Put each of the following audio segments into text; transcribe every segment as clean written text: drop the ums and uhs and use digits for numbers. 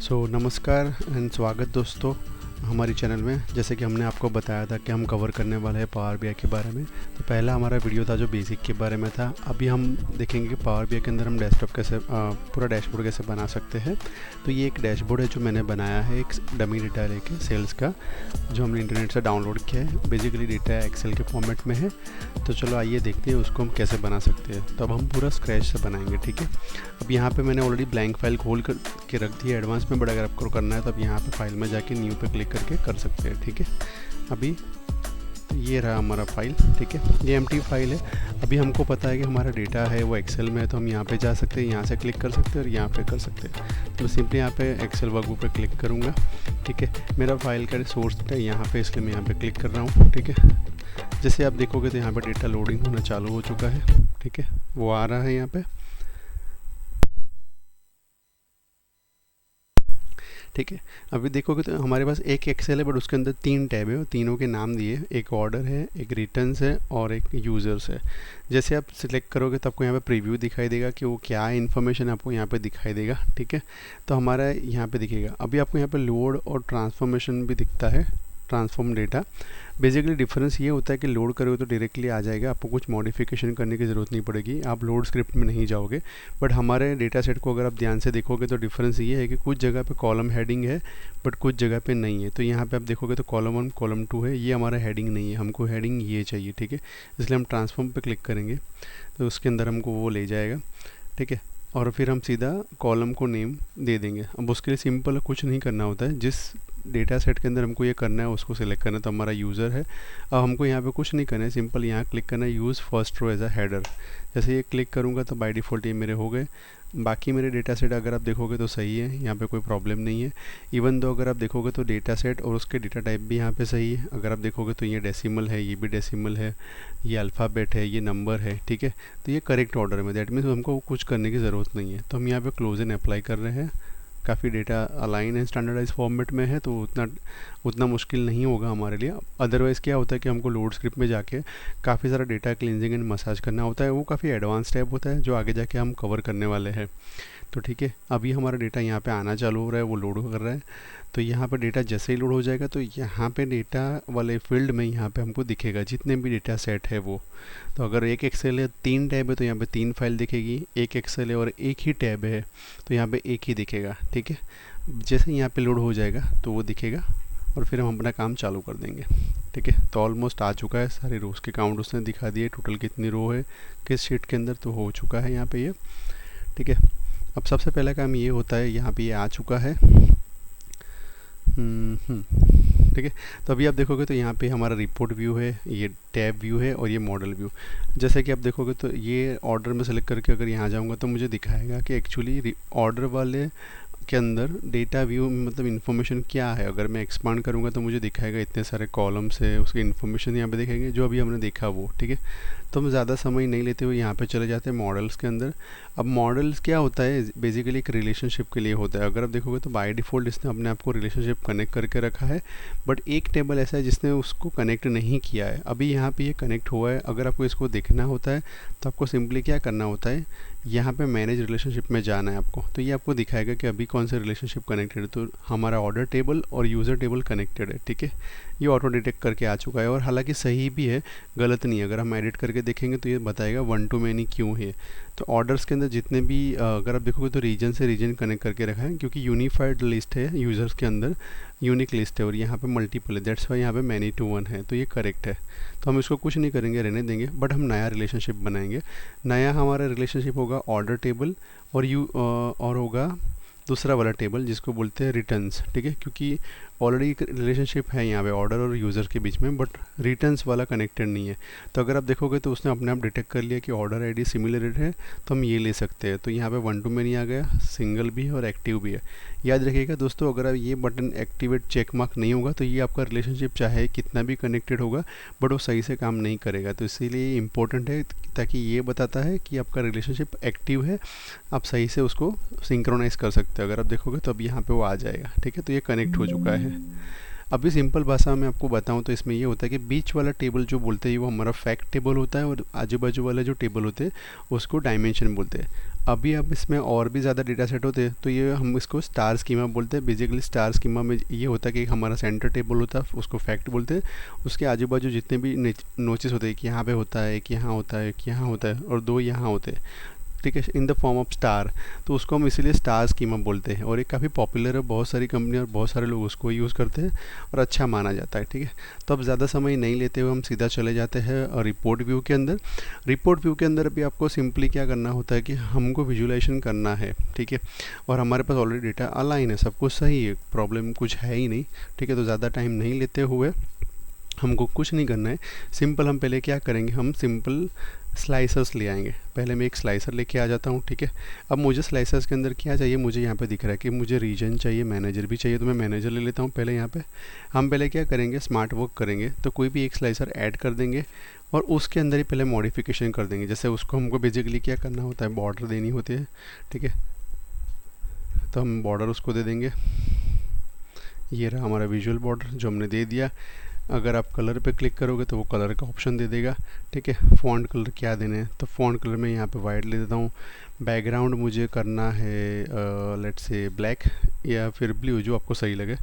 नमस्कार एंड स्वागत दोस्तों हमारी चैनल में। जैसे कि हमने आपको बताया था कि हम कवर करने वाले हैं पावर बीआई के बारे में। तो पहला हमारा वीडियो था जो बेसिक के बारे में था। अभी हम देखेंगे कि पावर बीआई के अंदर हम डेस्कटॉप कैसे पूरा डैशबोर्ड कैसे बना सकते हैं। तो ये एक डैशबोर्ड है जो मैंने बनाया है एक डमी डेटा लेके सेल्स का, जो हमने इंटरनेट से डाउनलोड किया है। बेसिकली डेटा एक्सेल के फॉर्मेट में है। तो चलो आइए देखते हैं उसको हम कैसे बना सकते हैं। तो अब हम पूरा स्क्रैच से बनाएंगे, ठीक है। अब यहाँ पे मैंने ऑलरेडी ब्लैंक फाइल खोल के रख दी है एडवांस में, बट अगर आपको करना है तो अब यहाँ पे फाइल में जाके न्यू पे क्लिक करके कर सकते हैं, ठीक है। अभी ये रहा हमारा फाइल, ठीक है। ये एम्प्टी फाइल है। अभी हमको पता है कि हमारा डेटा है वो एक्सेल में है, तो हम यहाँ पे जा सकते हैं, यहाँ से क्लिक कर सकते हैं और यहाँ पे कर सकते हैं। तो सिंपली यहाँ पे एक्सेल वर्कबुक पे क्लिक करूँगा, ठीक है। मेरा फाइल का सोर्स है यहाँ पे, इसलिए मैं यहाँ पे क्लिक कर रहा हूँ, ठीक है। जैसे आप देखोगे तो यहाँ पे डेटा लोडिंग होना चालू हो चुका है, ठीक है। वो आ रहा है यहाँ पे, ठीक है। अभी देखोगे तो हमारे पास एक एक्सेल है, बट उसके अंदर 3 टैब है और तीनों के नाम दिए। एक ऑर्डर है, एक रिटर्न्स है और एक यूज़र्स है। जैसे आप सिलेक्ट करोगे तो आपको यहाँ पे प्रीव्यू दिखाई देगा कि वो क्या इन्फॉर्मेशन आपको यहाँ पे दिखाई देगा, ठीक है। तो हमारा यहाँ पे दिखेगा। अभी आपको यहाँ पे लोड और ट्रांसफॉर्मेशन भी दिखता है, ट्रांसफॉर्म डेटा। बेसिकली डिफरेंस ये होता है कि लोड करोगे तो डायरेक्टली आ जाएगा, आपको कुछ मॉडिफिकेशन करने की ज़रूरत नहीं पड़ेगी, आप लोड स्क्रिप्ट में नहीं जाओगे। बट हमारे डेटा सेट को अगर आप ध्यान से देखोगे तो डिफरेंस ये है कि कुछ जगह पे कॉलम हेडिंग है बट कुछ जगह पे नहीं है। तो यहाँ पे आप देखोगे तो कॉलम 1 कॉलम 2 है, ये हमारा हेडिंग नहीं है, हमको हेडिंग ये चाहिए, ठीक है। इसलिए हम ट्रांसफॉर्म पे क्लिक करेंगे तो उसके अंदर हमको वो ले जाएगा, ठीक है। और फिर हम सीधा कॉलम को नेम दे देंगे। अब उसके लिए सिंपल कुछ नहीं करना होता है, जिस डेटा सेट के अंदर हमको ये करना है उसको सिलेक्ट करना है। तो हमारा यूज़र है। अब हमको यहाँ पे कुछ नहीं करना है, सिंपल यहाँ क्लिक करना है use first row as a header. जैसे ये क्लिक करूँगा तो बाय डिफ़ॉल्ट ये मेरे हो गए। बाकी मेरे डेटा सेट अगर आप देखोगे तो सही है, यहाँ पे कोई प्रॉब्लम नहीं है। इवन दो अगर आप देखोगे तो डेटा सेट और उसके डेटा टाइप भी यहाँ पे सही है। अगर आप देखोगे तो ये डेसिमल है, ये भी डेसिमल है, ये अल्फ़ाबेट है, ये नंबर है, ठीक है। तो ये करेक्ट ऑर्डर में, दैट मीन्स हमको कुछ करने की ज़रूरत नहीं है। तो हम यहाँ पे क्लोज एंड अप्लाई कर रहे हैं। काफ़ी data align and standardise format में है, तो उतना मुश्किल नहीं होगा हमारे लिए। अदरवाइज़ क्या होता है कि हमको लोड स्क्रिप्ट में जाके काफ़ी सारा डेटा क्लिनजिंग एंड मसाज करना होता है, वो काफ़ी एडवांस स्टेप होता है जो आगे जाके हम कवर करने वाले हैं। तो ठीक है, अभी हमारा डेटा यहाँ पे आना चालू हो रहा है, वो लोड कर रहा है। तो यहाँ पे डेटा जैसे ही लोड हो जाएगा तो यहाँ पे डेटा वाले फील्ड में यहाँ पे हमको दिखेगा जितने भी डेटा सेट है वो। तो अगर एक एक्सेल है 3 टैब है तो यहाँ पे 3 फाइल दिखेगी, एक एक्सेल है और एक ही टैब है तो यहाँ पे एक ही दिखेगा, ठीक है। जैसे यहाँ पे लोड हो जाएगा तो वो दिखेगा और फिर हम अपना काम चालू कर देंगे, ठीक है। तो ऑलमोस्ट आ चुका है, सारी रोज़ के काउंट उसने दिखा दिए, टोटल कितनी रो है किस शीट के अंदर, तो हो चुका है यहाँ पे ये, ठीक है। अब सबसे पहला काम ये होता है, यहाँ पे ये आ चुका है, ठीक है। तो अभी आप देखोगे तो यहाँ पे हमारा रिपोर्ट व्यू है, ये टैब व्यू है और ये मॉडल व्यू। जैसे कि आप देखोगे तो ये ऑर्डर में सेलेक्ट करके अगर यहाँ जाऊँगा तो मुझे दिखाएगा कि एक्चुअली ऑर्डर वाले के अंदर डेटा व्यू मतलब इन्फॉर्मेशन क्या है। अगर मैं एक्सपांड करूँगा तो मुझे दिखाएगा इतने सारे कॉलम्स है, उसकी इन्फॉर्मेशन यहाँ पे दिखाएंगे जो अभी हमने देखा वो, ठीक है। तो हम ज़्यादा समय नहीं लेते हुए यहाँ पे चले जाते हैं मॉडल्स के अंदर। अब मॉडल्स क्या होता है, बेसिकली एक रिलेशनशिप के लिए होता है। अगर आप देखोगे तो बाय डिफ़ॉल्ट इसने अपने आप को रिलेशनशिप कनेक्ट करके रखा है, बट एक टेबल ऐसा है जिसने उसको कनेक्ट नहीं किया है। अभी यहाँ पे ये कनेक्ट हुआ है। अगर आपको इसको देखना होता है तो आपको सिंपली क्या करना होता है, यहाँ पे मैनेज रिलेशनशिप में जाना है आपको। तो ये आपको दिखाएगा कि अभी कौन से रिलेशनशिप कनेक्टेड है। तो हमारा ऑर्डर टेबल और यूज़र टेबल कनेक्टेड है, ठीक है। ये ऑटो डिटेक्ट करके आ चुका है और हालांकि सही भी है, गलत नहीं है। अगर हम एडिट करके देखेंगे तो ये बताएगा 1 to many क्यों है। तो ऑर्डर्स के अंदर जितने भी अगर आप देखोगे तो रीजन से रीजन कनेक्ट करके रखा है, क्योंकि यूनिफाइड लिस्ट है यूज़र्स के अंदर, यूनिक लिस्ट है और यहाँ पे मल्टीपल है, दैट्स वाई यहाँ पे मैनी टू वन है। तो ये करेक्ट है। तो हम इसको कुछ नहीं करेंगे, रहने देंगे, बट हम नया रिलेशनशिप बनाएंगे। नया हमारा रिलेशनशिप होगा ऑर्डर टेबल और होगा दूसरा वाला टेबल जिसको बोलते हैं रिटर्न्स, ठीक है। क्योंकि ऑलरेडी एक रिलेशनशिप है यहाँ पे ऑर्डर और यूज़र के बीच में, बट रिटर्न्स वाला कनेक्टेड नहीं है। तो अगर आप देखोगे तो उसने अपने आप डिटेक्ट कर लिया कि ऑर्डर आईडी सिमिलर है, तो हम ये ले सकते हैं। तो यहाँ पे 1 to many आ गया, सिंगल भी है और एक्टिव भी है। याद रखिएगा दोस्तों, अगर आप ये बटन एक्टिवेट चेक मार्क नहीं होगा तो ये आपका रिलेशनशिप चाहे कितना भी कनेक्टेड होगा बट वो सही से काम नहीं करेगा। तो इसीलिए इम्पोर्टेंट है, ताकि ये बताता है कि आपका रिलेशनशिप एक्टिव है, आप सही से उसको सिंक्रोनाइज़ कर सकते हो। अगर आप देखोगे तो अब यहाँ पे वो आ जाएगा, ठीक है। तो ये कनेक्ट हो चुका है। अभी सिंपल भाषा में आपको बताऊं तो इसमें ये होता है कि बीच वाला टेबल जो बोलते हैं वो हमारा फैक्ट टेबल होता है और आजू बाजू वाले जो टेबल होते हैं उसको डायमेंशन बोलते हैं। अभी अब इसमें और भी ज़्यादा डेटा सेट होते हैं तो ये हम इसको स्टार स्कीमा बोलते हैं। बेसिकली स्टार स्कीमा में ये होता है कि हमारा सेंटर टेबल होता है, उसको फैक्ट बोलते हैं। उसके आजू बाजू जितने भी नोचेस होते हैं कि यहाँ पे होता है, एक यहाँ होता है, एक यहाँ होता है और दो यहाँ होते हैं, ठीक है, in the form of star. तो उसको हम इसीलिए स्टार स्कीमा बोलते हैं और ये काफ़ी पॉपुलर है, बहुत सारी कंपनी और बहुत सारे लोग उसको यूज़ करते हैं और अच्छा माना जाता है, ठीक है। तो अब ज़्यादा समय नहीं लेते हुए हम सीधा चले जाते हैं रिपोर्ट व्यू के अंदर। रिपोर्ट व्यू के अंदर भी आपको सिंपली क्या करना होता है कि हमको विजुअलाइजेशन करना है, ठीक है, और हमारे पास ऑलरेडी डेटा अलाइन है, सब कुछ सही है, प्रॉब्लम कुछ है ही नहीं, ठीक है। तो ज़्यादा टाइम नहीं लेते हुए हमको कुछ नहीं करना है, सिंपल हम पहले क्या करेंगे, हम सिंपल स्लाइसर्स ले आएंगे। पहले मैं एक स्लाइसर लेके आ जाता हूँ, ठीक है। अब मुझे स्लाइसर्स के अंदर क्या चाहिए, मुझे यहाँ पे दिख रहा है कि मुझे रीजन चाहिए, मैनेजर भी चाहिए, तो मैं मैनेजर ले लेता हूँ पहले। यहाँ पे हम पहले क्या करेंगे, स्मार्ट वर्क करेंगे, तो कोई भी एक स्लाइसर ऐड कर देंगे और उसके अंदर ही पहले मॉडिफिकेशन कर देंगे। जैसे उसको हमको बेसिकली क्या करना होता है, बॉर्डर देनी होती है, ठीक है। तो हम बॉर्डर उसको दे देंगे, ये रहा हमारा विजुअल बॉर्डर जो हमने दे दिया। अगर आप कलर पे क्लिक करोगे तो वो कलर का ऑप्शन दे देगा, ठीक है। फ़ॉन्ट कलर क्या देने हैं, तो फ़ॉन्ट कलर में यहाँ पे वाइट ले देता हूँ। बैकग्राउंड मुझे करना है लेट्स से ब्लैक या फिर ब्लू, जो आपको सही लगे,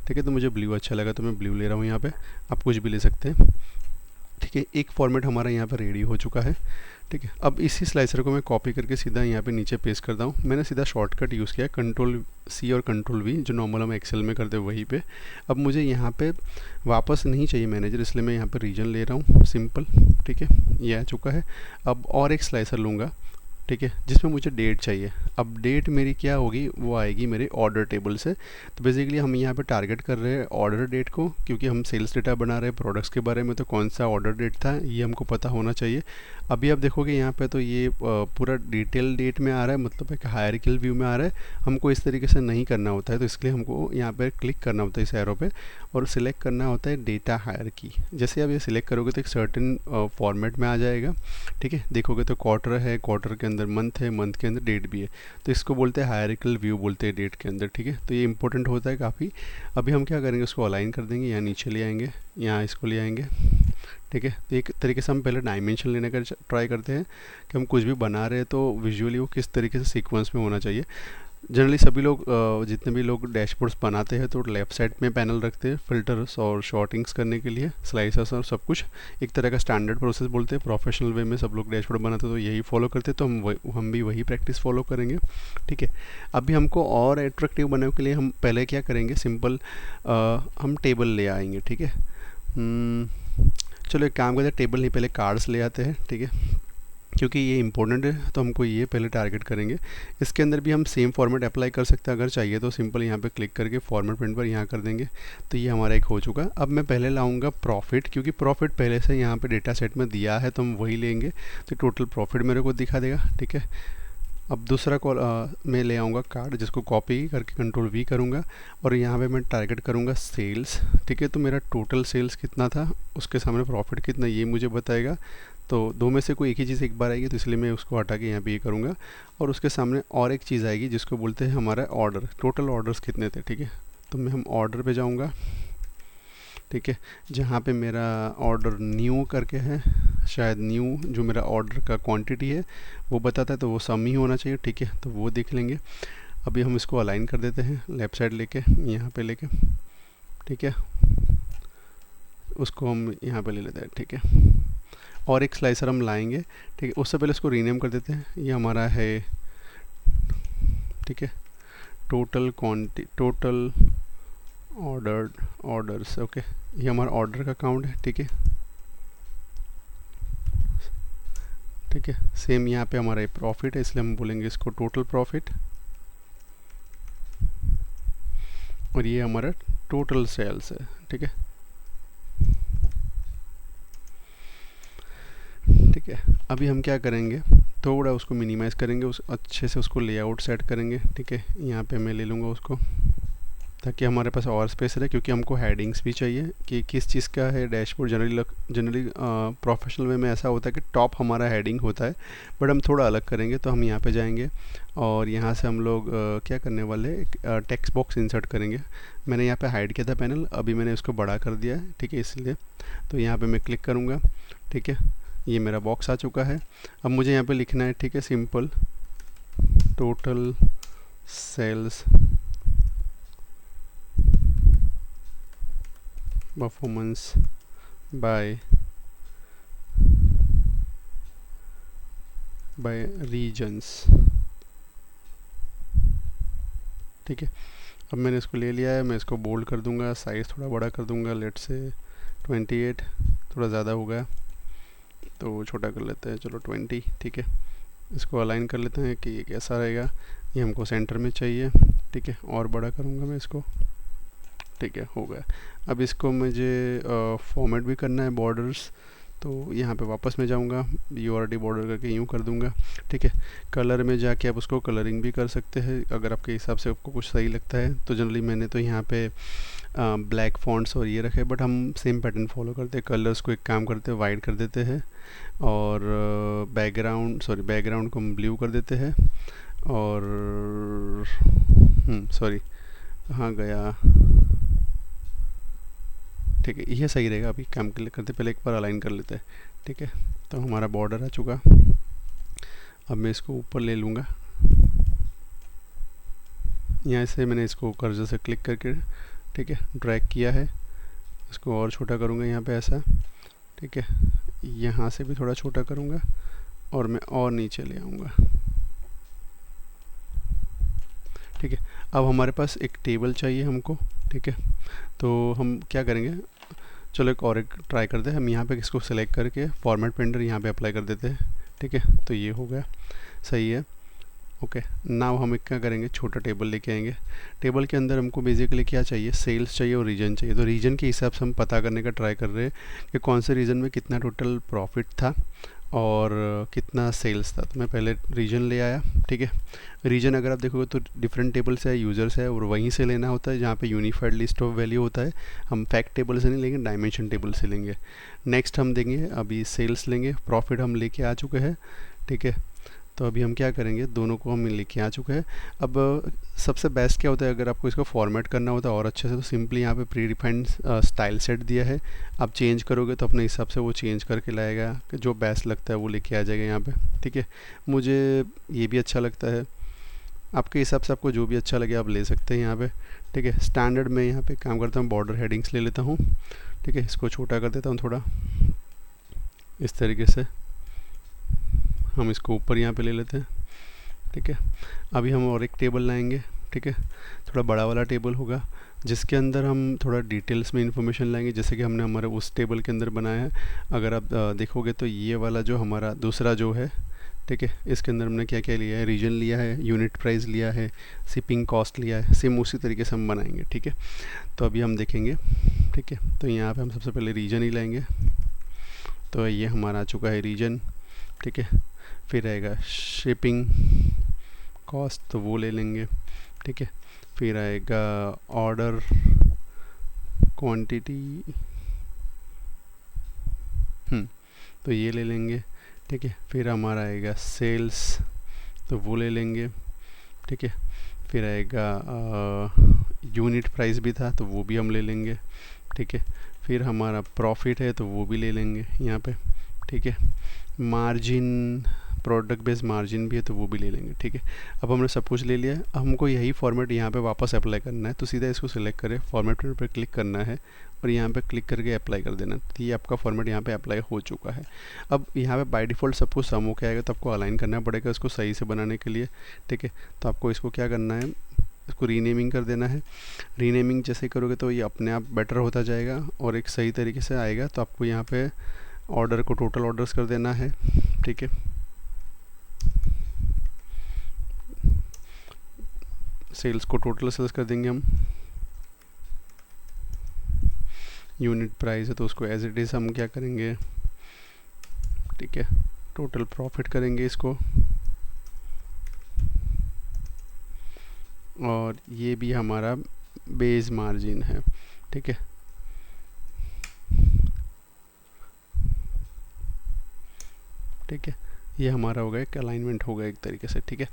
ठीक है। तो मुझे ब्लू अच्छा लगा तो मैं ब्लू ले रहा हूँ यहाँ पे, आप कुछ भी ले सकते हैं, ठीक है। एक फॉर्मेट हमारा यहाँ पर रेडी हो चुका है, ठीक है। अब इसी स्लाइसर को मैं कॉपी करके सीधा यहाँ पे नीचे पेस्ट करता हूँ। मैंने सीधा शॉर्टकट यूज़ किया, कंट्रोल-C और कंट्रोल-V, जो नॉर्मल हम एक्सेल में करते हैं वहीं पे। अब मुझे यहाँ पे वापस नहीं चाहिए मैनेजर, इसलिए मैं यहाँ पे रीजन ले रहा हूँ, सिंपल, ठीक है। ये आ चुका है। अब और एक स्लाइसर लूँगा, ठीक है, जिसमें मुझे डेट चाहिए। अब डेट मेरी क्या होगी, वो आएगी मेरे ऑर्डर टेबल से। तो बेसिकली हम यहाँ पे टारगेट कर रहे हैं ऑर्डर डेट को, क्योंकि हम सेल्स डेटा बना रहे हैं प्रोडक्ट्स के बारे में, तो कौन सा ऑर्डर डेट था ये हमको पता होना चाहिए। अभी आप देखोगे यहाँ पे तो ये पूरा डिटेल डेट में आ रहा है, मतलब एक हायरार्किकल व्यू में आ रहा है। हमको इस तरीके से नहीं करना होता है, तो इसलिए हमको यहाँ पर क्लिक करना होता है इस एरो पे और सिलेक्ट करना होता है डेटा हायरार्की। जैसे आप ये सिलेक्ट करोगे तो एक सर्टेन फॉर्मेट में आ जाएगा, ठीक है। देखोगे तो क्वार्टर है, क्वार्टर के अंदर मंथ है, मंथ के अंदर डेट भी है, तो इसको बोलते हैं हायरार्किकल व्यू बोलते हैं डेट के अंदर, ठीक है। तो ये इंपॉर्टेंट होता है काफ़ी। अभी हम क्या करेंगे, उसको अलाइन कर देंगे, यहाँ नीचे ले आएंगे, यहाँ इसको ले आएंगे, ठीक है। तो एक तरीके से हम पहले डायमेंशन लेने का ट्राई करते हैं कि हम कुछ भी बना रहे हैं तो विजुअली वो किस तरीके से सीक्वेंस में होना चाहिए। जनरली सभी लोग जितने भी लोग डैशबोर्ड्स बनाते हैं तो लेफ़्ट साइड में पैनल रखते हैं फिल्टर्स और शॉर्टिंग्स करने के लिए, स्लाइसर्स और सब कुछ एक तरह का स्टैंडर्ड प्रोसेस बोलते हैं। प्रोफेशनल वे में सब लोग डैशबोर्ड बनाते हैं तो यही फॉलो करते हैं, तो हम भी वही प्रैक्टिस फॉलो करेंगे, ठीक है। अभी हमको और एट्रैक्टिव बनाने के लिए हम पहले क्या करेंगे, सिंपल हम टेबल ले आएंगे, ठीक है। चलो एक काम करते हैं, टेबल नहीं पहले कार्ड्स ले आते हैं, ठीक है, क्योंकि ये इंपॉर्टेंट है तो हमको ये पहले टारगेट करेंगे। इसके अंदर भी हम सेम फॉर्मेट अप्लाई कर सकते हैं, अगर चाहिए तो सिंपल यहाँ पे क्लिक करके फॉर्मेट प्रिंट पर यहाँ कर देंगे। तो ये हमारा एक हो चुका। अब मैं पहले लाऊंगा प्रॉफिट, क्योंकि प्रॉफिट पहले से यहाँ पे डेटा सेट में दिया है तो हम वही लेंगे, तो टोटल प्रॉफिट मेरे को दिखा देगा, ठीक है। अब दूसरा कॉल मैं ले आऊँगा कार्ड, जिसको कॉपी करके कंट्रोल-V करूँगा और यहाँ पे मैं टारगेट करूँगा सेल्स, ठीक है। तो मेरा टोटल सेल्स कितना था, उसके सामने प्रॉफिट कितना, ये मुझे बताएगा। तो दो में से कोई एक ही चीज़ एक बार आएगी, तो इसलिए मैं उसको हटा के यहाँ पे ये करूँगा और उसके सामने और एक चीज़ आएगी जिसको बोलते हैं हमारा ऑर्डर, टोटल ऑर्डर्स कितने थे, ठीक है। तो मैं हम ऑर्डर पे जाऊँगा, ठीक है, जहाँ पे मेरा ऑर्डर न्यू करके है, शायद न्यू जो मेरा ऑर्डर का क्वांटिटी है वो बताता है, तो वो सम ही होना चाहिए, ठीक है। तो वो देख लेंगे। अभी हम इसको अलाइन कर देते हैं लेफ़्ट साइड लेके, यहाँ पे लेके, ठीक है। उसको हम यहाँ पे ले लेते हैं, ठीक है। और एक स्लाइसर हम लाएंगे, ठीक है। उससे पहले इसको रीनेम कर देते हैं, ये हमारा है, ठीक है, टोटल ऑर्डर्स, ओके। ये हमारा ऑर्डर का काउंट है, ठीक है, ठीक है। सेम यहाँ पे हमारा प्रॉफिट है, इसलिए हम बोलेंगे इसको टोटल प्रॉफिट, और ये हमारा टोटल सेल्स है, ठीक है, ठीक है। अभी हम क्या करेंगे, थोड़ा उसको मिनिमाइज़ करेंगे, उस अच्छे से उसको लेआउट सेट करेंगे, ठीक है। यहाँ पे मैं ले लूँगा उसको, ताकि हमारे पास और स्पेस रहे, क्योंकि हमको हेडिंग्स भी चाहिए कि किस चीज़ का है डैशबोर्ड। जनरली प्रोफेशनल वे में ऐसा होता है कि टॉप हमारा हेडिंग होता है, बट हम थोड़ा अलग करेंगे। तो हम यहाँ पे जाएंगे और यहाँ से हम लोग क्या करने वाले, एक टेक्स्ट बॉक्स इंसर्ट करेंगे। मैंने यहाँ पे हाइड किया था पैनल, अभी मैंने उसको बड़ा कर दिया है, ठीक है, इसलिए। तो यहाँ पे मैं क्लिक करूँगा, ठीक है, ये मेरा बॉक्स आ चुका है। अब मुझे यहाँ पे लिखना है, ठीक है, simple total sales performance by regions. ठीक है, अब मैंने इसको ले लिया है, मैं इसको बोल्ड कर दूंगा, साइज़ थोड़ा बड़ा कर दूंगा, लेट से 28, थोड़ा ज़्यादा हो गया तो छोटा कर लेते हैं, चलो 20। ठीक है, इसको अलाइन कर लेते हैं कि ये कैसा रहेगा, ये हमको सेंटर में चाहिए। ठीक है, और बड़ा करूँगा मैं इसको। ठीक है, हो गया। अब इसको मुझे फॉर्मेट भी करना है बॉर्डर्स, तो यहाँ पे वापस मैं जाऊँगा, URD बॉर्डर करके यूँ कर दूँगा। ठीक है, कलर में जाके आप उसको कलरिंग भी कर सकते हैं अगर आपके हिसाब से आपको कुछ सही लगता है। तो जनरली मैंने तो यहाँ पे ब्लैक फॉन्ट्स और ये रखे हैं, बट हम सेम पैटर्न फॉलो करते हैं। कलर्स को एक काम करते हैं, वाइट कर देते हैं, और बैकग्राउंड को हम ब्लू कर देते हैं, और सॉरी कहाँ गया। ठीक है, ये सही रहेगा। अभी काम करते पहले एक बार अलाइन कर लेते हैं। ठीक है, तो हमारा बॉर्डर आ चुका। अब मैं इसको ऊपर ले लूँगा, यहाँ से मैंने इसको कर्सर से क्लिक करके ठीक है ड्रैग किया है, इसको और छोटा करूँगा यहाँ पे ऐसा। ठीक है, यहाँ से भी थोड़ा छोटा करूँगा और मैं और नीचे ले आऊँगा। ठीक है, अब हमारे पास एक टेबल चाहिए हमको। ठीक है, तो हम क्या करेंगे, चलो एक ट्राई करते हैं। हम यहाँ पे इसको सेलेक्ट करके फॉर्मेट पेंटर यहाँ पे अप्लाई कर देते हैं। ठीक है, तो ये हो गया, सही है। ओके, नाउ हम क्या करेंगे, छोटा टेबल लेके आएंगे। टेबल के अंदर हमको बेसिकली क्या चाहिए, सेल्स चाहिए और रीजन चाहिए। तो रीजन के हिसाब से हम पता करने का ट्राई कर रहे हैं कि कौन से रीजन में कितना टोटल प्रॉफिट था और कितना सेल्स था। तो मैं पहले रीजन ले आया। ठीक है, रीजन अगर आप देखोगे तो डिफरेंट टेबल से है, यूज़र से है, और वहीं से लेना होता है जहाँ पे यूनिफाइड लिस्ट ऑफ वैल्यू होता है। हम फैक्ट टेबल से नहीं लेंगे, डायमेंशन टेबल से लेंगे। नेक्स्ट हम देंगे अभी सेल्स लेंगे, प्रॉफिट हम लेके आ चुके हैं। ठीक है, तो अभी हम क्या करेंगे, दोनों को हम लेके आ चुके हैं। अब सबसे बेस्ट क्या होता है, अगर आपको इसको फॉर्मेट करना होता है और अच्छे से, तो सिंपली यहाँ पे प्री डिफाइंड स्टाइल सेट दिया है। आप चेंज करोगे तो अपने हिसाब से वो चेंज करके लाएगा, कि जो बेस्ट लगता है वो लेके आ जाएगा यहाँ पे। ठीक है, मुझे ये भी अच्छा लगता है, आपके हिसाब से आपको जो भी अच्छा लगे आप ले सकते हैं यहाँ पे। ठीक है, स्टैंडर्ड में यहाँ पे काम करता हूँ, बॉर्डर हेडिंग्स ले लेता हूँ। ठीक है, इसको छोटा कर देता हूँ थोड़ा, इस तरीके से हम इसको ऊपर यहाँ पे ले लेते हैं। ठीक है, अभी हम और एक टेबल लाएंगे। ठीक है, थोड़ा बड़ा वाला टेबल होगा, जिसके अंदर हम थोड़ा डिटेल्स में इंफॉर्मेशन लाएंगे, जैसे कि हमने हमारे उस टेबल के अंदर बनाया है। अगर आप देखोगे तो ये वाला जो हमारा दूसरा जो है, ठीक है, इसके अंदर हमने क्या क्या लिया है, रीजन लिया है, यूनिट प्राइस लिया है, शिपिंग कॉस्ट लिया है। सेम उसी तरीके से हम बनाएंगे। ठीक है, तो अभी हम देखेंगे। ठीक है, तो यहाँ पे हम सबसे पहले रीजन ही लाएंगे। तो ये हमारा आ चुका है रीजन। ठीक है, फिर आएगा शिपिंग कॉस्ट, तो वो ले लेंगे। ठीक है, फिर आएगा ऑर्डर क्वांटिटी, तो ये ले लेंगे। ठीक है, फिर हमारा आएगा सेल्स, तो वो ले लेंगे। ठीक है, फिर आएगा यूनिट प्राइस भी था, तो वो भी हम ले लेंगे। ठीक है, फिर हमारा प्रॉफिट है, तो वो भी ले लेंगे यहाँ पे। ठीक है, मार्जिन, प्रोडक्ट बेस्ड मार्जिन भी है, तो वो भी ले लेंगे। ठीक है, अब हमने सब कुछ ले लिया है। अब हमको यही फॉर्मेट यहाँ पे वापस अप्लाई करना है, तो सीधा इसको सिलेक्ट करें, फॉर्मेट पर क्लिक करना है और यहाँ पे क्लिक करके अप्लाई कर देना। तो ये आपका फॉर्मेट यहाँ पे अप्लाई हो चुका है। अब यहाँ पे बाय डिफ़ॉल्ट सब कुछ सम होके आएगा, तो आपको अलाइन करना पड़ेगा इसको सही से बनाने के लिए। ठीक है, तो आपको इसको क्या करना है, इसको रीनेमिंग कर देना है। रीनेमिंग जैसे करोगे तो ये अपने आप बेटर होता जाएगा और एक सही तरीके से आएगा। तो आपको यहाँ पे ऑर्डर को टोटल ऑर्डर्स कर देना है। ठीक है, सेल्स को टोटल सेल्स कर देंगे हम। यूनिट प्राइस है तो उसको एज इट इज़ हम क्या करेंगे, ठीक है, टोटल प्रॉफिट करेंगे इसको। और ये भी हमारा बेस मार्जिन है। ठीक है, ठीक है, ये हमारा होगा, एक अलाइनमेंट होगा एक तरीके से। ठीक है,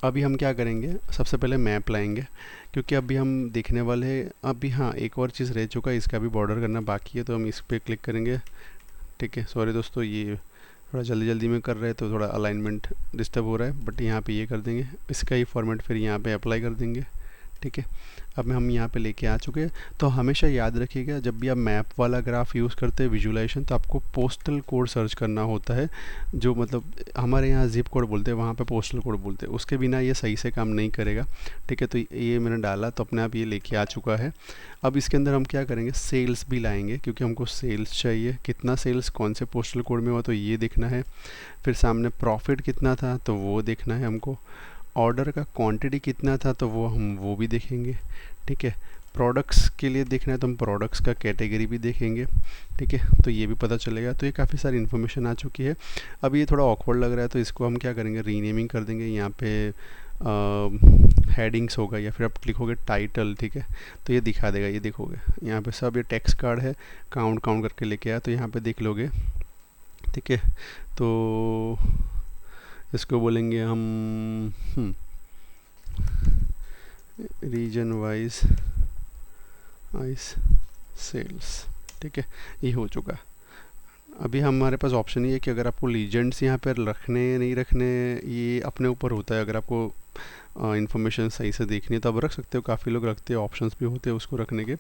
अभी हम क्या करेंगे, सबसे पहले मैप लाएंगे, क्योंकि अभी हम देखने वाले हैं। अभी हाँ, एक और चीज़ रह चुका है, इसका भी बॉर्डर करना बाकी है, तो हम इस पर क्लिक करेंगे। ठीक है, सॉरी दोस्तों, ये थोड़ा जल्दी जल्दी में कर रहे हैं तो थोड़ा अलाइनमेंट डिस्टर्ब हो रहा है, बट यहाँ पे ये कर देंगे, इसका ही फॉर्मेट फिर यहाँ पे अप्लाई कर देंगे। ठीक है, अब हम यहाँ पे लेके आ चुके हैं। तो हमेशा याद रखिएगा जब भी आप मैप वाला ग्राफ यूज़ करते हैं विजुलाइजेशन, तो आपको पोस्टल कोड सर्च करना होता है, जो मतलब हमारे यहाँ जिप कोड बोलते हैं, वहाँ पे पोस्टल कोड बोलते हैं, उसके बिना ये सही से काम नहीं करेगा। ठीक है, तो ये मैंने डाला तो अपने आप ये लेके आ चुका है। अब इसके अंदर हम क्या करेंगे, सेल्स भी लाएंगे, क्योंकि हमको सेल्स चाहिए, कितना सेल्स कौन से पोस्टल कोड में हुआ तो ये देखना है। फिर सामने प्रॉफिट कितना था तो वो देखना है हमको। ऑर्डर का क्वांटिटी कितना था तो वो भी देखेंगे। ठीक है, प्रोडक्ट्स के लिए देखना है तो हम प्रोडक्ट्स का कैटेगरी भी देखेंगे। ठीक है, तो ये भी पता चलेगा। तो ये काफ़ी सारी इन्फॉर्मेशन आ चुकी है। अब ये थोड़ा ऑकवर्ड लग रहा है तो इसको हम क्या करेंगे, रीनेमिंग कर देंगे। यहाँ पे हेडिंग्स होगा या फिर आप लिखोगे टाइटल। ठीक है, तो ये दिखा देगा, ये देखोगे यहाँ पे सब ये टेक्स्ट कार्ड है, काउंट करके लेके आया, तो यहाँ पे देख लोगे। ठीक है, तो इसको बोलेंगे हम रीजन वाइज सेल्स। ठीक है, ये हो चुका। अभी हमारे पास ऑप्शन ये है कि अगर आपको लीजेंड्स यहाँ पर रखने नहीं रखने, ये अपने ऊपर होता है। अगर आपको इन्फॉर्मेशन सही से देखनी है तो आप रख सकते हो, काफ़ी लोग रखते हैं, ऑप्शंस भी होते हैं उसको रखने के।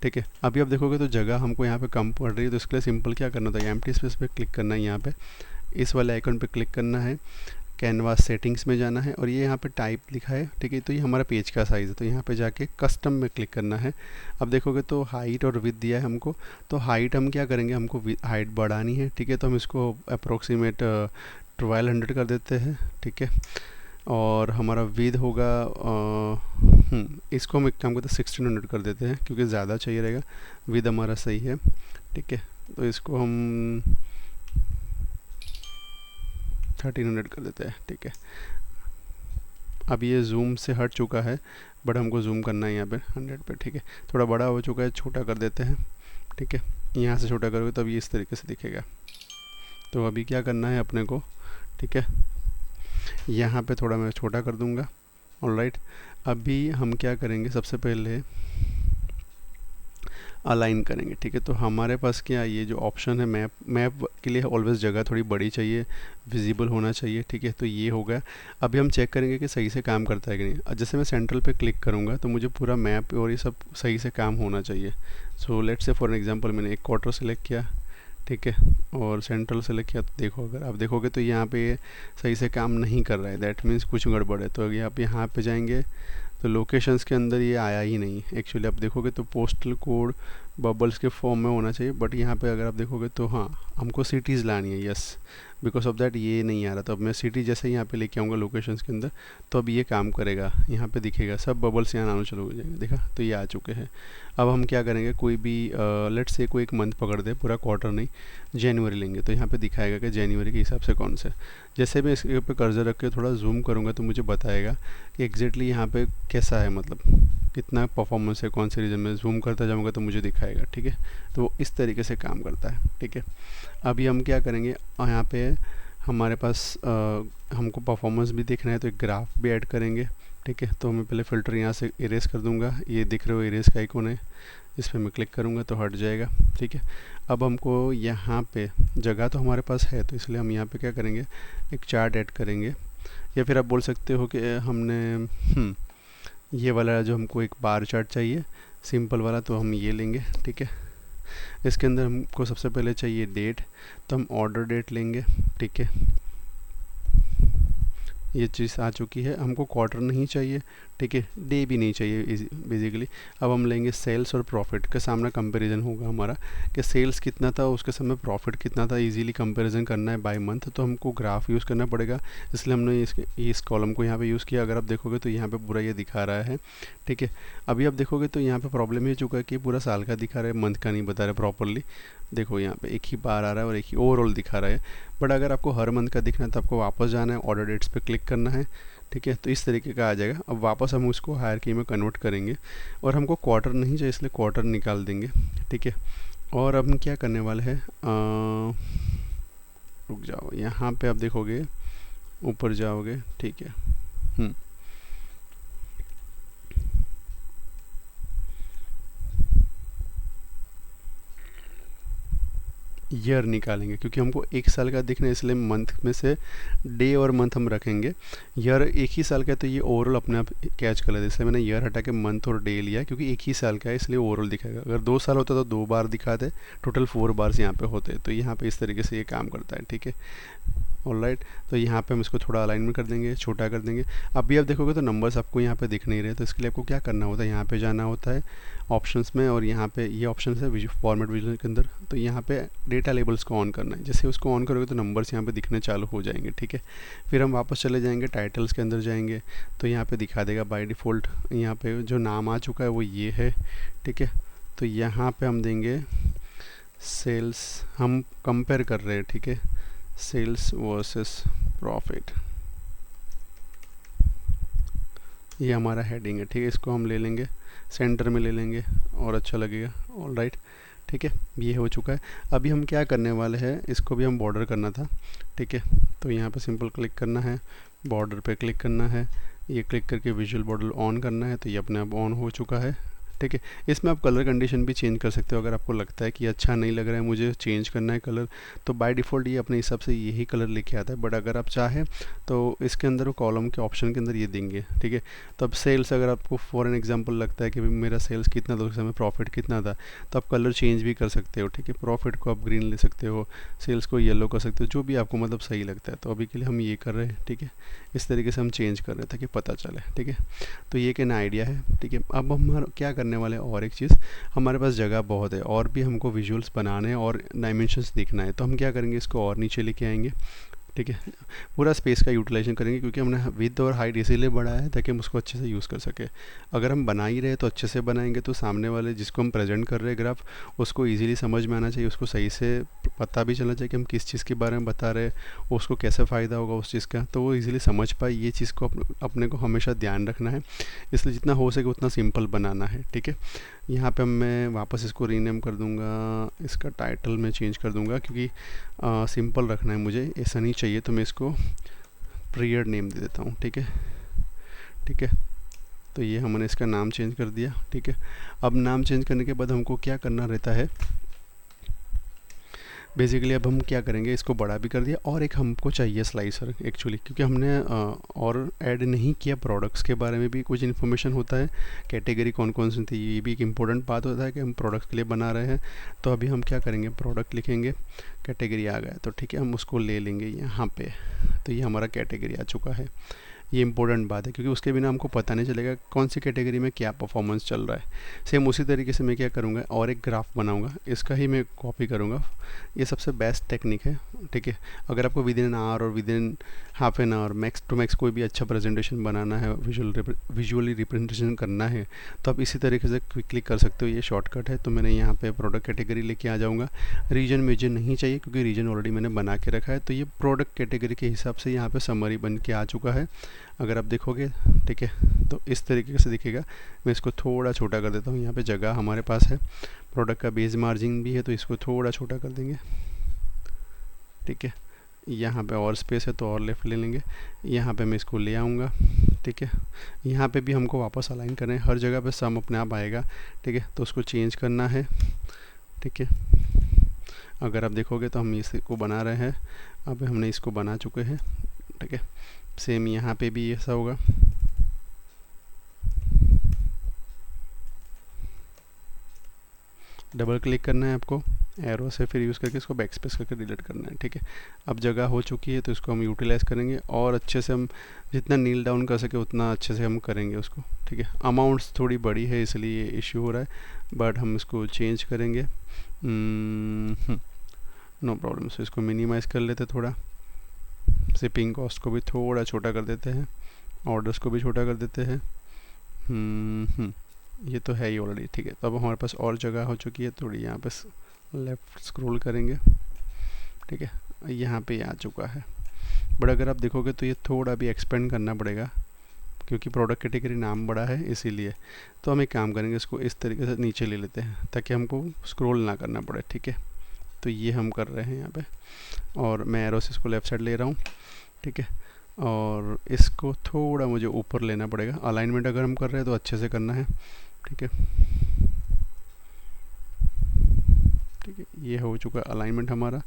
ठीक है, अभी आप देखोगे तो जगह हमको यहाँ पे कम पड़ रही है, तो इसके लिए सिंपल क्या करना था, एम्प्टी स्पेस पे क्लिक करना है, यहाँ पे इस वाले आइकन पे क्लिक करना है, कैनवास सेटिंग्स में जाना है और ये यहाँ पे टाइप लिखा है। ठीक है, तो ये हमारा पेज का साइज़ है, तो यहाँ पे जाके कस्टम में क्लिक करना है। अब देखोगे तो हाइट और विड्थ दिया है हमको, तो हाइट हम क्या करेंगे, हमको हाइट बढ़ानी है। ठीक है, तो हम इसको अप्रोक्सीमेट 1200 कर देते हैं। ठीक है, और हमारा विद होगा इसको हम एक काम करते हैं 1600 कर देते हैं, क्योंकि ज़्यादा चाहिए रहेगा। विद हमारा सही है। ठीक है, तो इसको हम 1300 कर देते हैं। ठीक है, अब ये जूम से हट चुका है, बट हमको जूम करना है यहाँ पे 100 पे। ठीक है, थोड़ा बड़ा हो चुका है, छोटा कर देते हैं। ठीक है, यहाँ से छोटा करोगे तब ये इस तरीके से दिखेगा। तो अभी क्या करना है अपने को, ठीक है, यहाँ पे थोड़ा मैं छोटा कर दूँगा। ऑलराइट, अभी हम क्या करेंगे, सबसे पहले अलाइन करेंगे। ठीक है, तो हमारे पास क्या ये जो ऑप्शन है मैप के लिए ऑलवेज जगह थोड़ी बड़ी चाहिए, विजिबल होना चाहिए। ठीक है, तो ये हो गया। अभी हम चेक करेंगे कि सही से काम करता है कि नहीं। जैसे मैं सेंट्रल पे क्लिक करूँगा तो मुझे पूरा मैप और ये सब सही से काम होना चाहिए। So let's say for example मैंने एक क्वार्टर सेलेक्ट किया, ठीक है, और सेंट्रल सेलेक्ट किया, तो देखो अगर आप देखोगे तो यहाँ पे ये सही से काम नहीं कर रहा है, दैट मीन्स कुछ गड़बड़ है। तो अगर आप यहाँ पे जाएंगे तो लोकेशंस के अंदर ये आया ही नहीं एक्चुअली। आप देखोगे तो पोस्टल कोड बबल्स के फॉर्म में होना चाहिए, बट यहाँ पे अगर आप देखोगे तो हाँ, हमको सिटीज़ लानी है। यस, बिकॉज ऑफ दैट ये नहीं आ रहा। तो अब मैं सिटी जैसे ही यहाँ पे लेके आऊँगा लोकेशंस के अंदर, तो अब ये काम करेगा। यहाँ पे दिखेगा सब बबल्स यहाँ आना चालू हो जाएंगे। देखा, तो ये आ चुके हैं। अब हम क्या करेंगे, कोई भी लेट्स से कोई एक मंथ पकड़ दे, पूरा क्वार्टर नहीं, जनवरी लेंगे, तो यहाँ पे दिखाएगा कि जनवरी के हिसाब से कौन से। जैसे मैं इसके ऊपर कर्सर रख के थोड़ा जूम करूँगा तो मुझे बताएगा कि एग्जैक्टली यहाँ पे कैसा है, मतलब कितना परफॉर्मेंस है, कौन से रीजन में। जूम करता जाऊँगा तो मुझे दिखाएगा। ठीक है, तो वो इस तरीके से काम करता है। ठीक है, अभी हम क्या करेंगे, यहाँ पे हमारे पास हमको परफॉर्मेंस भी देखना है, तो एक ग्राफ भी ऐड करेंगे। ठीक है, तो मैं पहले फ़िल्टर यहाँ से इरेज कर दूँगा। ये दिख रहे हो इरेज का आइकॉन है, इस पर मैं क्लिक करूँगा तो हट जाएगा। ठीक है, अब हमको यहाँ पे जगह तो हमारे पास है, तो इसलिए हम यहाँ पे क्या करेंगे, एक चार्ट ऐड करेंगे। या फिर आप बोल सकते हो कि हमने ये वाला जो हमको एक बार चार्ट चाहिए सिंपल वाला, तो हम ये लेंगे। ठीक है, इसके अंदर हमको सबसे पहले चाहिए डेट, तो हम ऑर्डर डेट लेंगे। ठीक है, ये चीज़ आ चुकी है। हमको क्वार्टर नहीं चाहिए, ठीक है, डे भी नहीं चाहिए बेसिकली। अब हम लेंगे सेल्स और प्रॉफिट के सामने कंपैरिजन होगा हमारा कि सेल्स कितना था, उसके सामने प्रॉफिट कितना था, इजीली कंपैरिजन करना है बाय मंथ। तो हमको ग्राफ यूज़ करना पड़ेगा, इसलिए हमने इस कॉलम को यहाँ पे यूज़ किया। अगर आप देखोगे तो यहाँ पे पूरा ये दिखा रहा है। ठीक है, अभी आप देखोगे तो यहाँ पे प्रॉब्लम ये चुका है कि पूरा साल का दिखा रहा है, मंथ का नहीं बता रहा प्रॉपरली। देखो यहाँ पे एक ही बार आ रहा है और एक ही ओवरऑल दिखा रहा है। बट अगर आपको हर मंथ का दिखना है तो आपको वापस जाना है, ऑर्डर डेट्स पे क्लिक करना है। ठीक है, तो इस तरीके का आ जाएगा। अब वापस हम उसको हायरार्की में कन्वर्ट करेंगे, और हमको क्वार्टर नहीं चाहिए इसलिए क्वार्टर निकाल देंगे। ठीक है, और अब हम क्या करने वाले हैं, रुक जाओ, यहाँ पे आप देखोगे ऊपर जाओगे। ठीक है, ईयर निकालेंगे, क्योंकि हमको एक साल का दिखना है, इसलिए मंथ में से डे और मंथ हम रखेंगे। ईयर एक ही साल का है तो ये ओवरऑल अपने आप कैच कर लेते हैं, इसलिए मैंने ईयर हटा के मंथ और डे लिया, क्योंकि एक ही साल का है इसलिए ओवरऑल दिखाएगा। अगर 2 साल होता तो 2 बार दिखाते, टोटल 4 बार्स यहाँ पे होते। तो यहाँ पे इस तरीके से ये काम करता है, ठीक है। ऑलराइट, तो यहाँ पे हम इसको थोड़ा अलाइनमेंट कर देंगे, छोटा कर देंगे। अभी आप देखोगे तो नंबर्स आपको यहाँ पे दिख नहीं रहे, तो इसके लिए आपको क्या करना होता है, यहाँ पे जाना होता है ऑप्शंस में, और यहाँ पे ये ऑप्शन है फॉर्मेट विजुअल के अंदर, तो यहाँ पे डेटा लेबल्स को ऑन करना है। जैसे उसको ऑन करोगे तो नंबर्स यहाँ पे दिखने चालू हो जाएंगे, ठीक है। फिर हम वापस चले जाएंगे, टाइटल्स के अंदर जाएंगे, तो यहाँ पे दिखा देगा बाय डिफ़ॉल्ट यहाँ पे जो नाम आ चुका है वो ये है, ठीक है। तो यहाँ पे हम देंगे सेल्स, हम कंपेयर कर रहे हैं, ठीक है, सेल्स वर्सेस प्रॉफिट, ये हमारा हेडिंग है, ठीक है। इसको हम ले लेंगे, सेंटर में ले लेंगे और अच्छा लगेगा। ऑलराइट, ठीक है, ये हो चुका है। अभी हम क्या करने वाले हैं, इसको भी हम बॉर्डर करना था, ठीक है। तो यहाँ पे सिंपल क्लिक करना है, बॉर्डर पे क्लिक करना है, ये क्लिक करके विजुअल बॉर्डर ऑन करना है, तो ये अपने आप ऑन हो चुका है, ठीक है। इसमें आप कलर कंडीशन भी चेंज कर सकते हो, अगर आपको लगता है कि अच्छा नहीं लग रहा है, मुझे चेंज करना है कलर, तो बाय डिफ़ॉल्ट ये अपने हिसाब से यही कलर लेके आता है। बट अगर आप चाहें तो इसके अंदर वो कॉलम के ऑप्शन के अंदर ये देंगे, ठीक है। तो अब सेल्स, अगर आपको फॉर एन एग्जांपल लगता है कि भाई मेरा सेल्स कितना था उस समय, प्रॉफिट कितना था, तो आप कलर चेंज भी कर सकते हो, ठीक है। प्रॉफिट को आप ग्रीन ले सकते हो, सेल्स को येलो कर सकते हो, जो भी आपको मतलब सही लगता है। तो अभी के लिए हम ये कर रहे हैं, ठीक है। इस तरीके से हम चेंज कर रहे थे कि पता चले, ठीक है। तो ये कहना आइडिया है, ठीक है। अब हम क्या करने वाले हैं, और एक चीज़, हमारे पास जगह बहुत है और भी हमको विजुअल्स बनाने हैं और डायमेंशंस देखना है, तो हम क्या करेंगे, इसको और नीचे लेके आएंगे, ठीक है। पूरा स्पेस का यूटिलाइजेशन करेंगे, क्योंकि हमने विड्थ और हाइट इसीलिए बढ़ाया है ताकि हम उसको अच्छे से यूज़ कर सके। अगर हम बना ही रहे तो अच्छे से बनाएंगे, तो सामने वाले जिसको हम प्रेजेंट कर रहे हैं ग्राफ, उसको इजीली समझ में आना चाहिए, उसको सही से पता भी चलना चाहिए कि हम किस चीज़ के बारे में बता रहे हैं, उसको कैसे फ़ायदा होगा उस चीज़ का, तो वो इजीली समझ पाए। ये चीज़ को अपने को हमेशा ध्यान रखना है, इसलिए जितना हो सके उतना सिंपल बनाना है, ठीक है। यहाँ पे मैं वापस इसको रीनेम कर दूँगा, इसका टाइटल मैं चेंज कर दूँगा, क्योंकि सिंपल रखना है मुझे, ऐसा नहीं चाहिए, तो मैं इसको पीरियड नेम दे देता हूँ, ठीक है, ठीक है। तो ये हमने इसका नाम चेंज कर दिया, ठीक है। अब नाम चेंज करने के बाद हमको क्या करना रहता है, बेसिकली अब हम क्या करेंगे, इसको बड़ा भी कर दिया, और एक हमको चाहिए स्लाइसर एक्चुअली, क्योंकि हमने और ऐड नहीं किया, प्रोडक्ट्स के बारे में भी कुछ इन्फॉर्मेशन होता है, कैटेगरी कौन कौन सी थी, ये भी एक इम्पोर्टेंट बात होता है कि हम प्रोडक्ट्स के लिए बना रहे हैं। तो अभी हम क्या करेंगे, प्रोडक्ट लिखेंगे, कैटेगरी आ गया, तो ठीक है, हम उसको ले लेंगे यहाँ पे, तो ये हमारा कैटेगरी आ चुका है। ये इंपॉर्टेंट बात है, क्योंकि उसके बिना हमको पता नहीं चलेगा कौन सी कैटेगरी में क्या परफॉर्मेंस चल रहा है। सेम उसी तरीके से मैं क्या करूँगा, और एक ग्राफ बनाऊँगा, इसका ही मैं कॉपी करूँगा। ये सबसे बेस्ट टेक्निक है, ठीक है। अगर आपको विद इन एन आवर और within half an hour max to max कोई भी अच्छा प्रेजेंटेशन बनाना है, विजुअली रिप्रेजेंटेशन करना है, तो आप इसी तरीके से क्विकली कर सकते हो। ये शॉर्टकट है। तो मैंने यहाँ पे प्रोडक्ट कैटेगरी लेके आ जाऊँगा। रीजन मुझे नहीं चाहिए, क्योंकि रीजन ऑलरेडी मैंने बना के रखा है। तो ये प्रोडक्ट कैटेगरी के हिसाब से यहाँ पे समरी बन के आ चुका है, अगर आप देखोगे, ठीक है। तो इस तरीके से दिखेगा। मैं इसको थोड़ा छोटा कर देता हूँ, यहाँ पे जगह हमारे पास है। प्रोडक्ट का बेस मार्जिन भी है, तो इसको थोड़ा छोटा कर देंगे, ठीक है। यहाँ पे और स्पेस है तो और लेफ्ट ले लेंगे। यहाँ पे मैं इसको ले आऊँगा, ठीक है। यहाँ पे भी हमको वापस अलाइन करना है, हर जगह पे सम अपने आप आएगा, ठीक है। तो उसको चेंज करना है, ठीक है। अगर आप देखोगे तो हम इसको बना रहे हैं, अब हमने इसको बना चुके हैं, ठीक है। सेम यहाँ पे भी ऐसा होगा। डबल क्लिक करना है आपको एरो से, फिर यूज़ करके इसको बैक स्पेस करके डिलीट करना है, ठीक है। अब जगह हो चुकी है, तो इसको हम यूटिलाइज़ करेंगे और अच्छे से हम जितना नील डाउन कर सके उतना अच्छे से हम करेंगे उसको, ठीक है। अमाउंट्स थोड़ी बड़ी है इसलिए इश्यू हो रहा है, बट हम इसको चेंज करेंगे, नो प्रॉब्लम। सो इसको मिनिमाइज़ कर लेते थोड़ा, शिपिंग कॉस्ट को भी थोड़ा छोटा कर देते हैं, ऑर्डर्स को भी छोटा कर देते हैं। ये तो है ही ऑलरेडी, ठीक है। तो अब हमारे पास और जगह हो चुकी है थोड़ी, यहाँ पे लेफ़्ट स्क्रॉल करेंगे, ठीक है। यहाँ पे आ चुका है, बट अगर आप देखोगे तो ये थोड़ा भी एक्सपेंड करना पड़ेगा, क्योंकि प्रोडक्ट कैटेगरी नाम बड़ा है इसीलिए। तो हम एक काम करेंगे, इसको इस तरीके से नीचे ले लेते हैं ताकि हमको स्क्रॉल ना करना पड़े, ठीक है। तो ये हम कर रहे हैं यहाँ पे, और मैं एरो से इसको लेफ़्ट साइड ले रहा हूँ, ठीक है। और इसको थोड़ा मुझे ऊपर लेना पड़ेगा। अलाइनमेंट अगर हम कर रहे हैं तो अच्छे से करना है, ठीक है, ठीक है। ये हो चुका अलाइनमेंट हमारा,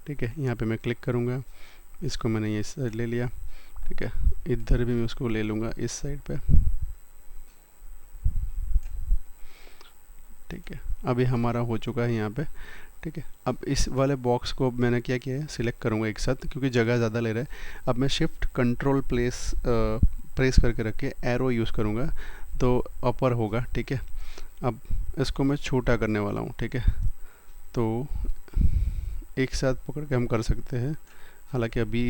ठीक है। यहाँ पे मैं क्लिक करूँगा, इसको मैंने ये साइड ले लिया, ठीक है। इधर भी मैं उसको ले लूँगा इस साइड पे, ठीक है। अभी हमारा हो चुका है यहाँ पे, ठीक है। अब इस वाले बॉक्स को मैंने क्या किया है, सिलेक्ट करूँगा एक साथ क्योंकि जगह ज़्यादा ले रहा है। अब मैं शिफ्ट कंट्रोल प्रेस करके रख के एरो यूज़ करूँगा तो अपर होगा, ठीक है। अब इसको मैं छोटा करने वाला हूँ, ठीक है। तो एक साथ पकड़ के हम कर सकते हैं, हालांकि अभी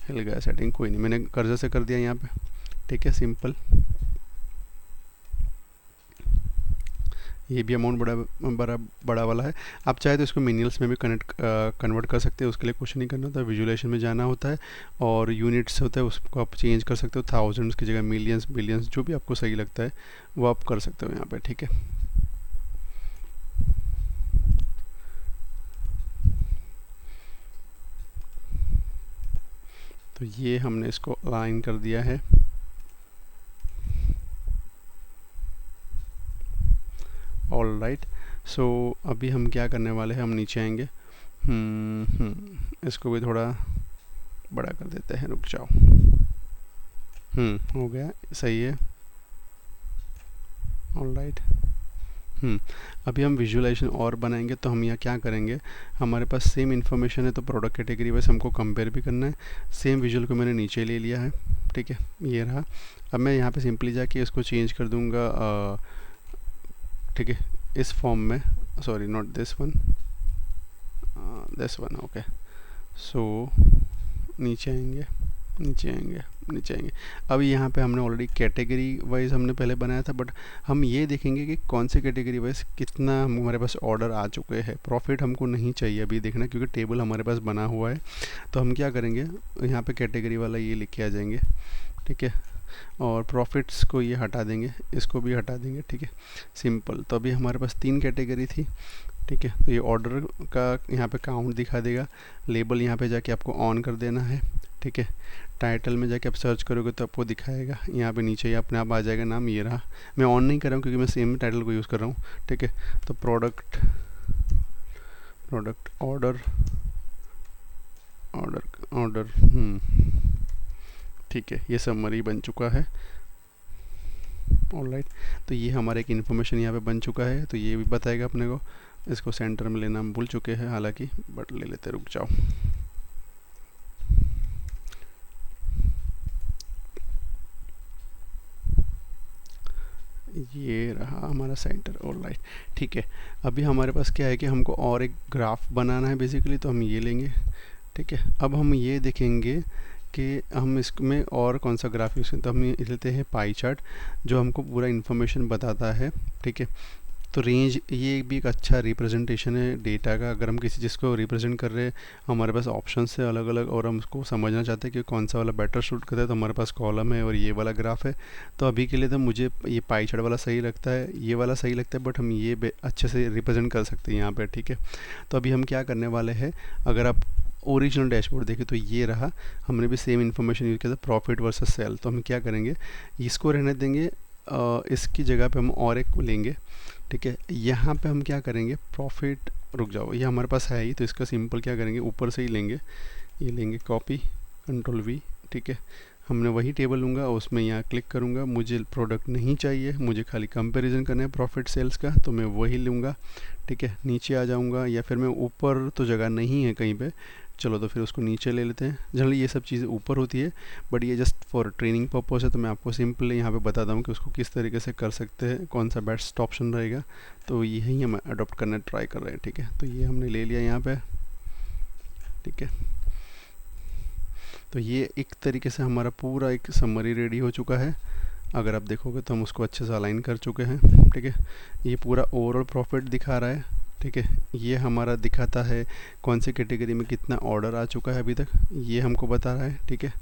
हिल गया सेटिंग, कोई नहीं, मैंने कर्सर से कर दिया यहाँ पे, ठीक है। सिंपल, ये भी अमाउंट बड़ा वाला है। आप चाहे तो इसको मिनियल्स में भी कन्वर्ट कर सकते हैं, उसके लिए कुछ नहीं करना होता है, विजुअलाइजेशन में जाना होता है और यूनिट्स होता है उसको आप चेंज कर सकते हो, थाउजेंड्स की जगह मिलियंस, बिलियंस, जो भी आपको सही लगता है वो आप कर सकते हो यहाँ पे, ठीक है। तो ये हमने इसको अलाइन कर दिया है। ऑल राइट, सो अभी हम क्या करने वाले हैं, हम नीचे आएंगे, इसको भी थोड़ा बड़ा कर देते हैं, रुक जाओ, हो गया, सही है। ऑल राइट, अभी हम विजुअलाइजेशन और बनाएंगे। तो हम यहाँ क्या करेंगे, हमारे पास सेम इन्फॉर्मेशन है तो प्रोडक्ट कैटेगरी वाइज हमको कंपेयर भी करना है। सेम विजुअल को मैंने नीचे ले लिया है, ठीक है, ये रहा। अब मैं यहाँ पे सिंपली जाके इसको चेंज कर दूँगा, ठीक है, इस फॉर्म में, sorry not this one, this one, okay. So नीचे आएंगे, नीचे आएंगे, नीचे आएंगे। अब यहाँ पे हमने ऑलरेडी कैटेगरी वाइज हमने पहले बनाया था, बट हम ये देखेंगे कि कौन से कैटेगरी वाइज कितना हमारे पास ऑर्डर आ चुके हैं। प्रॉफिट हमको नहीं चाहिए अभी देखना, क्योंकि टेबल हमारे पास बना हुआ है। तो हम क्या करेंगे, यहाँ पे कैटेगरी वाला ये लिख के आ जाएंगे, ठीक है, और प्रॉफिट्स को ये हटा देंगे, इसको भी हटा देंगे, ठीक है, सिंपल। तो अभी हमारे पास 3 कैटेगरी थी, ठीक है। तो ये ऑर्डर का यहाँ पे काउंट दिखा देगा। लेबल यहाँ पे जाके आपको ऑन कर देना है, ठीक है। टाइटल में जाके आप सर्च करोगे तो आपको दिखाएगा, यहाँ पे नीचे ही अपने आप आ जाएगा नाम, ये रहा। मैं ऑन नहीं कर रहा हूँ क्योंकि मैं सेम टाइटल को यूज़ कर रहा हूँ, ठीक है। तो प्रोडक्ट ऑर्डर ऑर्डर ऑर्डर, ठीक है, ये समरी बन चुका है। ऑलराइट, तो ये हमारा एक इन्फॉर्मेशन यहाँ पे बन चुका है। तो ये भी बताएगा अपने को, इसको सेंटर में लेना हम भूल चुके हैं हालांकि, बट ले लेते, रुक जाओ। ये रहा हमारा सेंटर, ऑलराइट, ठीक है। अभी हमारे पास क्या है कि हमको और एक ग्राफ बनाना है बेसिकली, तो हम ये लेंगे, ठीक है। अब हम ये देखेंगे कि हम इसमें और कौन सा ग्राफ यूज़ करें, तो हम ये लेते हैं पाई चार्ट, जो हमको पूरा इन्फॉर्मेशन बताता है, ठीक है। तो रेंज ये भी एक अच्छा रिप्रेजेंटेशन है डेटा का। अगर हम किसी चीज़ को रिप्रेजेंट कर रहे हैं, हमारे पास ऑप्शंस है अलग अलग, और हम उसको समझना चाहते हैं कि कौन सा वाला बेटर शूट करता है, तो हमारे पास कॉलम है और ये वाला ग्राफ है। तो अभी के लिए तो मुझे ये पाई चार्ट वाला सही लगता है, ये वाला सही लगता है, बट हम ये अच्छे से रिप्रेजेंट कर सकते हैं यहाँ पर, ठीक है। तो अभी हम क्या करने वाले हैं, अगर आप ओरिजिनल डैशबोर्ड देखें तो ये रहा, हमने भी सेम इन्फॉर्मेशन यूज़ किया था, प्रॉफिट वर्सेस सेल। तो हम क्या करेंगे, इसको रहने देंगे, इसकी जगह पे हम और एक लेंगे, ठीक है। यहाँ पे हम क्या करेंगे, प्रॉफिट, रुक जाओ, ये हमारे पास है ही, तो इसका सिंपल क्या करेंगे, ऊपर से ही लेंगे, ये लेंगे कॉपी, कंट्रोल V, ठीक है। हमने वही टेबल लूँगा, उसमें यहाँ क्लिक करूँगा, मुझे प्रोडक्ट नहीं चाहिए, मुझे खाली कंपैरिजन करना है प्रॉफिट सेल्स का, तो मैं वही लूँगा, ठीक है। नीचे आ जाऊँगा, या फिर मैं ऊपर, तो जगह नहीं है कहीं पे, चलो तो फिर उसको नीचे ले लेते हैं। जनरली ये सब चीज़ें ऊपर होती है, बट ये जस्ट फॉर ट्रेनिंग पर्पस है, तो मैं आपको सिंपली यहाँ पे बताता हूँ कि उसको किस तरीके से कर सकते हैं, कौन सा बेस्ट ऑप्शन रहेगा। तो यही हम अडोप्ट करने ट्राई कर रहे हैं, ठीक है। तो ये हमने ले लिया यहाँ पे, ठीक है। तो ये एक तरीके से हमारा पूरा एक समरी रेडी हो चुका है। अगर आप देखोगे तो हम उसको अच्छे से अलाइन कर चुके हैं, ठीक है। ये पूरा ओवरऑल प्रॉफिट दिखा रहा है, ठीक है। ये हमारा दिखाता है कौन सी कैटेगरी में कितना ऑर्डर आ चुका है अभी तक, ये हमको बता रहा है, ठीक है।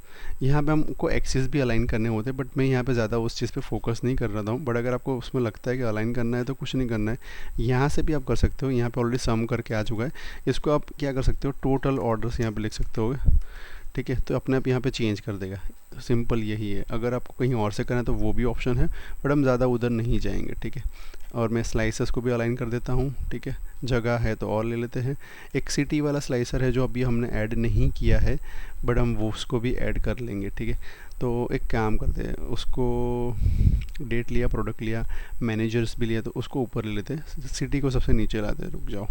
यहाँ पे हमको एक्सेस भी अलाइन करने होते हैं, बट मैं यहाँ पे ज़्यादा उस चीज़ पे फोकस नहीं कर रहा हूँ। बट अगर आपको उसमें लगता है कि अलाइन करना है तो कुछ नहीं करना है, यहाँ से भी आप कर सकते हो। यहाँ पे ऑलरेडी सम करके आ चुका है, इसको आप क्या कर सकते हो, टोटल ऑर्डर्स यहाँ पे लिख सकते हो, ठीक है। तो अपने आप यहाँ पे चेंज कर देगा, सिंपल यही है। अगर आपको कहीं और से करना है तो वो भी ऑप्शन है, बट हम ज़्यादा उधर नहीं जाएंगे, ठीक है। और मैं स्लाइसर्स को भी अलाइन कर देता हूँ, ठीक है। जगह है तो और ले लेते हैं। एक सिटी वाला स्लाइसर है जो अभी हमने ऐड नहीं किया है, बट हम वो उसको भी ऐड कर लेंगे, ठीक है। तो एक काम करते हैं, उसको डेट लिया, प्रोडक्ट लिया, मैनेजर्स भी लिया, तो उसको ऊपर ले लेते हैं, सिटी को सबसे नीचे लाते हैं। रुक जाओ,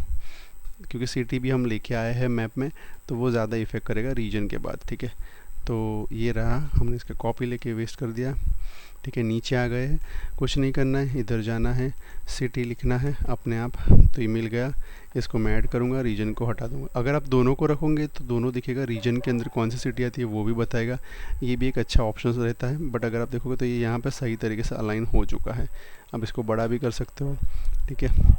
क्योंकि सिटी भी हम लेके आए हैं मैप में, तो वो ज़्यादा इफेक्ट करेगा रीजन के बाद, ठीक है। तो ये रहा, हमने इसका कॉपी लेके वेस्ट कर दिया, ठीक है। नीचे आ गए हैं, कुछ नहीं करना है, इधर जाना है, सिटी लिखना है अपने आप, तो ये मिल गया। इसको मैं ऐड करूँगा, रीजन को हटा दूँगा। अगर आप दोनों को रखोगे तो दोनों दिखेगा, रीजन के अंदर कौन सी सिटी आती है वो भी बताएगा। ये भी एक अच्छा ऑप्शन रहता है, बट अगर आप देखोगे तो ये यहाँ पर सही तरीके से अलाइन हो चुका है। अब इसको बड़ा भी कर सकते हो, ठीक है।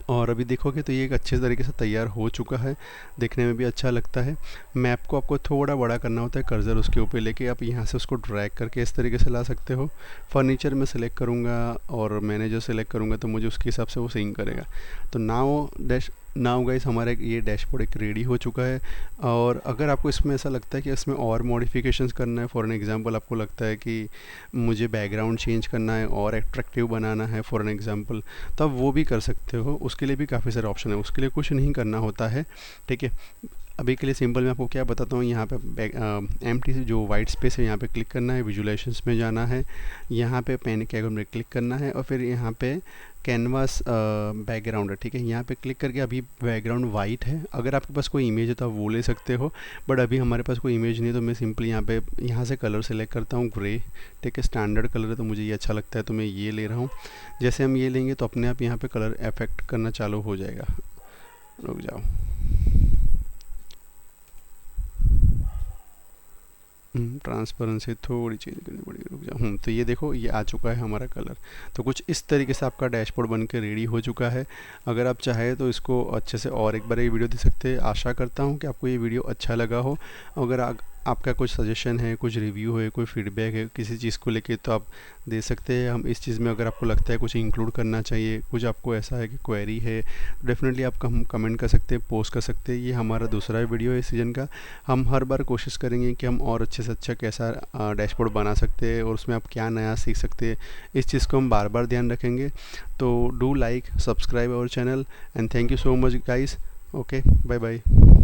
और अभी देखोगे तो ये एक अच्छे तरीके से तैयार हो चुका है, देखने में भी अच्छा लगता है। मैप को आपको थोड़ा बड़ा करना होता है, कर्सर उसके ऊपर लेके आप यहाँ से उसको ड्रैग करके इस तरीके से ला सकते हो। फर्नीचर में सेलेक्ट करूँगा और मैनेजर सेलेक्ट करूँगा तो मुझे उसके हिसाब से वो सिंक करेगा। तो नाउ गाइस हमारा ये डैशबोर्ड एक रेडी हो चुका है। और अगर आपको इसमें ऐसा लगता है कि इसमें और मॉडिफिकेशंस करना है, फॉर एन एग्जांपल आपको लगता है कि मुझे बैकग्राउंड चेंज करना है और अट्रैक्टिव बनाना है फॉर एन एग्जांपल, तो आप वो भी कर सकते हो। उसके लिए भी काफ़ी सारे ऑप्शन है, उसके लिए कुछ नहीं करना होता है, ठीक है। अभी के लिए सिंपल मैं आपको क्या बताता हूँ, यहाँ पे एम्प्टी जो वाइट स्पेस है यहाँ पे क्लिक करना है, विजुलाइजेशंस में जाना है, यहाँ पे पेन के आइकन में क्लिक करना है और फिर यहाँ पे कैनवास बैकग्राउंड है, ठीक है। यहाँ पे क्लिक करके अभी बैकग्राउंड वाइट है, अगर आपके पास कोई इमेज है तो आप वो ले सकते हो, बट अभी हमारे पास कोई इमेज नहीं है तो मैं सिंपली यहाँ से कलर सेलेक्ट करता हूँ, ग्रे, ठीक है। स्टैंडर्ड कलर है तो मुझे ये अच्छा लगता है तो मैं ये ले रहा हूँ। जैसे हम ये लेंगे तो अपने आप यहाँ पे कलर इफेक्ट करना चालू हो जाएगा। रुक जाओ, ट्रांसपेरेंसी थोड़ी चेंज करनी पड़ेगी, रुक जाओ। तो ये देखो ये आ चुका है हमारा कलर। तो कुछ इस तरीके से आपका डैशबोर्ड बन के रेडी हो चुका है। अगर आप चाहें तो इसको अच्छे से और एक बार ये वीडियो देख सकते हैं। आशा करता हूँ कि आपको ये वीडियो अच्छा लगा हो। अगर आपका कुछ सजेशन है, कुछ रिव्यू है, कोई फीडबैक है किसी चीज़ को लेके तो आप दे सकते हैं। हम इस चीज़ में अगर आपको लगता है कुछ इंक्लूड करना चाहिए, कुछ आपको ऐसा है कि क्वेरी है, डेफिनेटली आप हम कमेंट कर सकते हैं, पोस्ट कर सकते हैं। ये हमारा दूसरा वीडियो है इस सीज़न का। हम हर बार कोशिश करेंगे कि हम और अच्छे से अच्छा कैसा डैशबोर्ड बना सकते हैं और उसमें आप क्या नया सीख सकते हैं, इस चीज़ को हम बार बार ध्यान रखेंगे। तो do like, subscribe our channel and thank you so much guys. Okay, bye bye.